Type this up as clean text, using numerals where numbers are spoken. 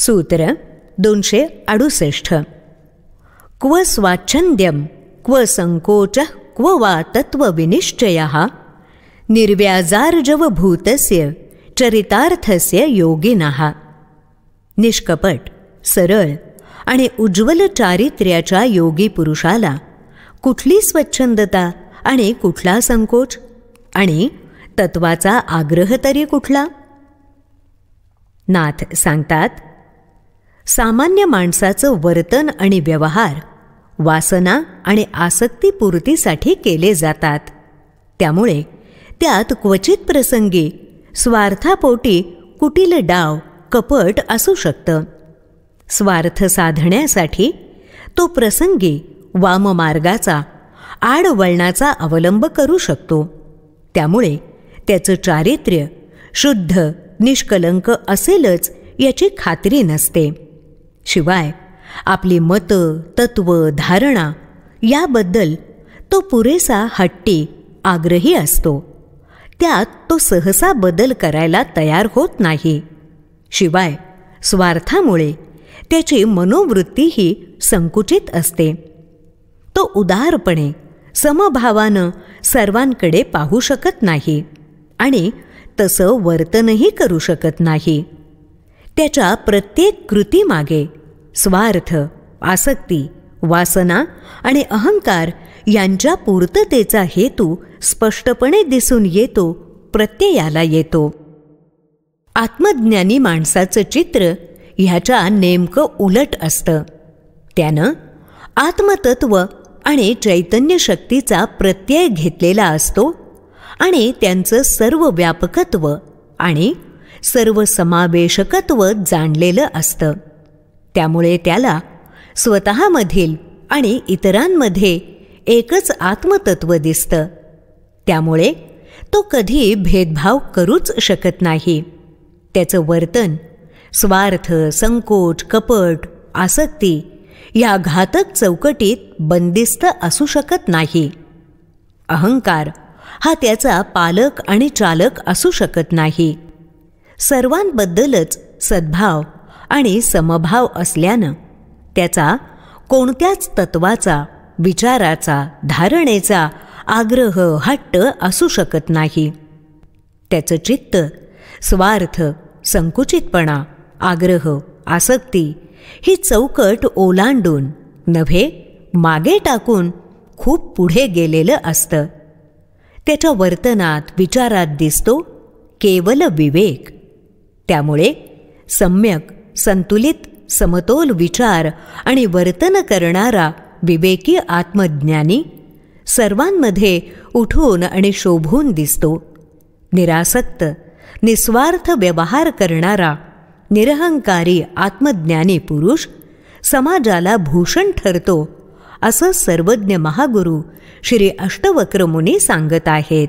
सूत्र 268. क्व स्वाच्छंद्यम क्व संकोचः क्व वा तत्त्वविनिश्चयः निर्व्याजार्जवभूतस्य चरितार्थस्य योगिनः. निष्कपट, सरळ आणि उज्ज्वल चारित्र्याच्या योगी पुरुषाला कुठली स्वच्छंदता आणि कुठला संकोच आणि तत्वाचा आग्रह तरी कुठला? नाथ सांगतात, सामान्य माणसाचं वर्तन आणि व्यवहार वासना आणि आसक्तीपूर्तीसाठी केले जातात. त्यामुळे त्यात क्वचित प्रसंगी स्वार्थापोटी कुटील डाव कपट असू शकतं. स्वार्थ साधण्यासाठी तो प्रसंगी वाममार्गाचा आडवळणाचा अवलंब करू शकतो. त्यामुळे त्याचं चारित्र्य शुद्ध निष्कलंक असेलच याची खात्री नसते. शिवाय आपली मतं, तत्व, धारणा याबद्दल तो पुरेसा हट्टी आग्रही असतो. त्यात तो सहसा बदल करायला तयार होत नाही. शिवाय स्वार्थामुळे त्याची मनोवृत्तीही संकुचित असते. तो उदारपणे समभावानं सर्वांकडे पाहू शकत नाही आणि तसं वर्तनही करू शकत नाही. त्याच्या प्रत्येक कृतीमागे स्वार्थ, आसक्ती, वासना आणि अहंकार यांच्या पूर्ततेचा हेतू स्पष्टपणे दिसून येतो, प्रत्ययाला येतो. आत्मज्ञानी माणसाचं चित्र ह्याच्या नेमकं उलट असतं. त्यानं आत्मतत्व आणि चैतन्य शक्तीचा प्रत्यय घेतलेला असतो आणि त्यांचं सर्व व्यापकत्व आणि सर्व समावेशकत्व जाणलेलं असतं. त्यामुळे त्याला स्वतःमधील आणि इतरांमध्ये एकच आत्मतत्व दिसतं. त्यामुळे तो कधी भेदभाव करूच शकत नाही. त्याचं वर्तन स्वार्थ, संकोच, कपट, आसक्ती या घातक चौकटीत बंदिस्त असू शकत नाही. अहंकार हा त्याचा पालक आणि चालक असू शकत नाही. सर्वांबद्दलच सद्भाव आणि समभाव असल्यानं त्याचा कोणत्याच तत्वाचा, विचाराचा, धारणेचा आग्रह, हट्ट असू शकत नाही. त्याचं चित्त स्वार्थ, संकुचितपणा, आग्रह, आसक्ती ही चौकट ओलांडून नव्हे मागे टाकून खूप पुढे गेलेलं असतं. त्याच्या वर्तनात, विचारात दिसतो केवल विवेक. त्यामुळे सम्यक, संतुलित, समतोल विचार आणि वर्तन करणारा विवेकी आत्मज्ञानी सर्वांमध्ये उठून आणि शोभून दिसतो. निरासक्त, निस्वार्थ व्यवहार करणारा निरहंकारी आत्मज्ञानी पुरुष समाजाला भूषण ठरतो, असं सर्वज्ञ महागुरु श्री अष्टवक्र मुनी सांगत आहेत.